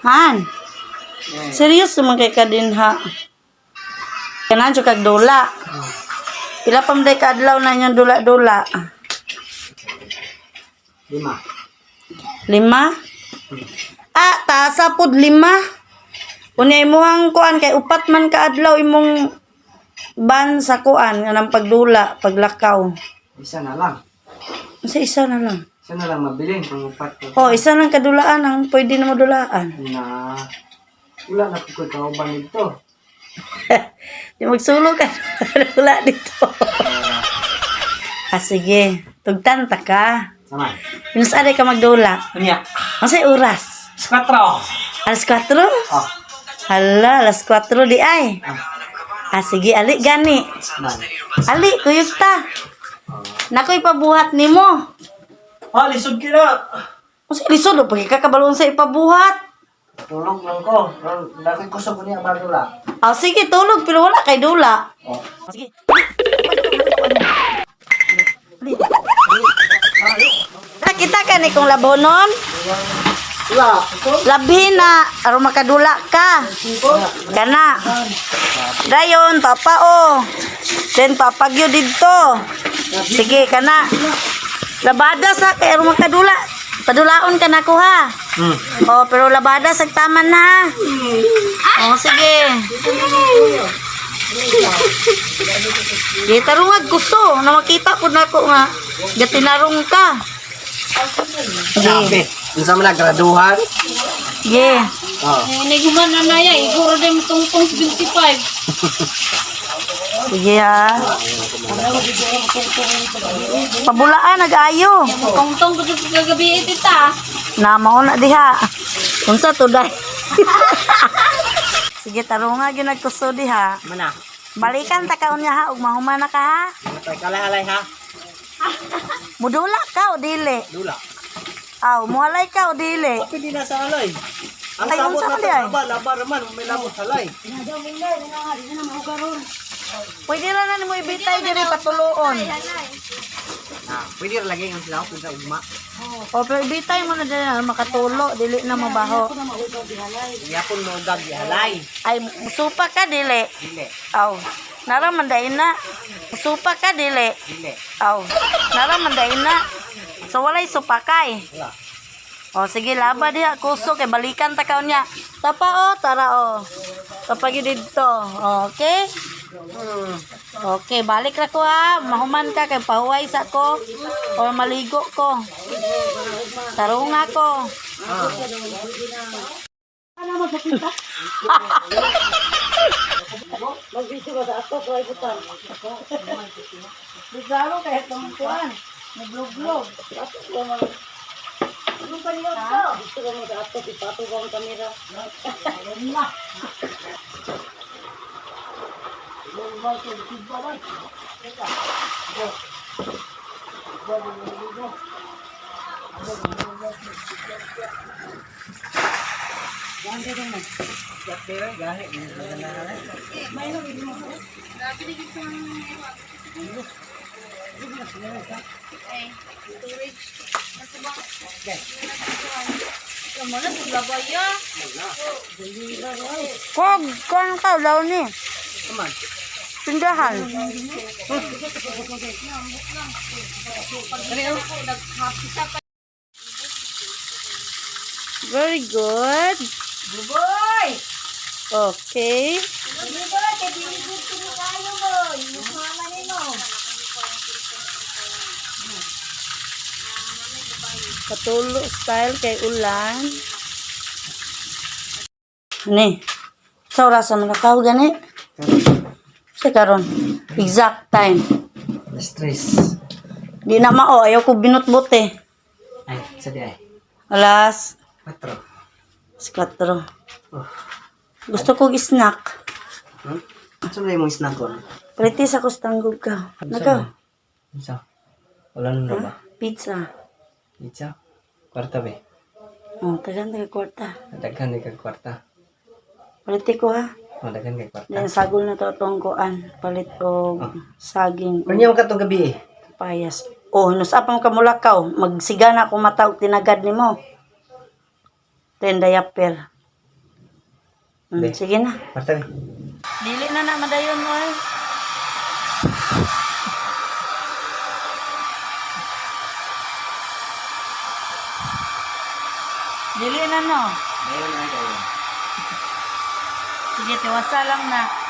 Han. Serius naman kay ka din ha. Kanan jud kag dula. Pila pa man ka adlaw na inyong dula-dula? 5. 5? Ah, taasa pud 5. Unya imuhang kuan kay upat man ka adlaw imong ban sa kuan nga pagdula, paglakaw. Isa na lang. Isa na lang. Isa na lang mabilin kung upat ko. Oh, isa lang kadulaan ang pwede na madulaan. Na wala na ko kauban dito. Di magsulo ka. Wala dito. Sige. Tugtan ta ka. Sama. Minus aday ka magdula. Unya. Masay oras? 4. Alas 4? Oh. Hala, alas 4 di ay. Sige, ali gani. Man. Ali, kuyog ta. Nakoy pabuhat nimo. Lisod kina. Masay lisod, pag kakabalon sa ipabuhat. Tulog lang ko. Daki ko sa kunya madula. Sige, tulog, pero wala kay dula. Oh. Sige. Kita ka ni kung labonon. Wala. Labi na, aron makadula ka. Kana. Dayon, papao. Then papagyo dito. Sige, kana. Labada sa kay aron makadula. Padulaon ka na ko ha. Pero labada sa taman na. Sige. Di tarungag gusto na makita pud nako nga gatinarong ka. Sabi. Unsa man graduhan? Yeah. Oh. Niguman na na ya, iguro dem tungtong 25. Sige ha. Pabulaan nag-ayo. Tungtong ko sa gabi tita. Na mao na diha. Unsa to day? Sige tarunga gyud nagkuso diha. Mana? Balikan ta kaon niya ha ug mahuman na ka ha. Patay kalay-alay ha. Mudula ka o dili? Dula. Aw, muhalay ka o dili? Pwede na sa alay. Ang Ay, sabot unsa na man di ay? laba naman, may labot sa alay. Pwede ra na nimo ibitay diri patuloon. Pwede ra lagi ang silaw sa ugma. O pero ibitay mo na diri makatulo, dili na mabaho. Yapon mo dag halay. Ay, musupa ka dili? Dili. Aw, naraman dai na. Musupa ka dili? Dili. Aw, naraman dai na. So walay supakay. Wala. O sige laba diha kuso kay balikan ta kaon niya. Tapa o, tara o. Kapag dito. Okay? Okay, balik ra ko ha. Mahuman ka kay pahuway sa ko o maligo ko. Tarunga ko. Mag-video ba sa ato ko ibutan? Bigalo kahit tumutuan. Nag-vlog-vlog. Anong paniwag ko? Gusto ko mo sa ato, ipato ko ang kamera. Kog, kan ka daw ni. Tindahan. Very good. Boy! Okay. Boy, kay dili gud ko kayo boy. Mama nino. Patulo style kay ulan. Ni. Sa oras man ka gani? Sa karon. Exact time. Stress. Di na mao ayaw ko binutbot eh. Ay, sadi ay. Alas 4. 4. Gusto ko snack. Ano na yung snack ko? Priti sa kustanggog ka. Nagaw. Isa. Wala nang ba? Pizza. Pizza? Kwarta ba? Tagan taga kwarta. Daghan ni kag kwarta. Priti ko ha. Daghan kay kwarta. Then sagol na to tongkoan. Palit o saging. Kanya mo ka to gabi eh. Payas. Oh, nusapang ka mulakaw. Magsiga na ako mata og tinagad nimo. Ten diaper. Sige na. Basta ni. Dili na na madayon mo eh. Dili na no. Ayun, ayun, ayun. Sige, tiwasa lang na.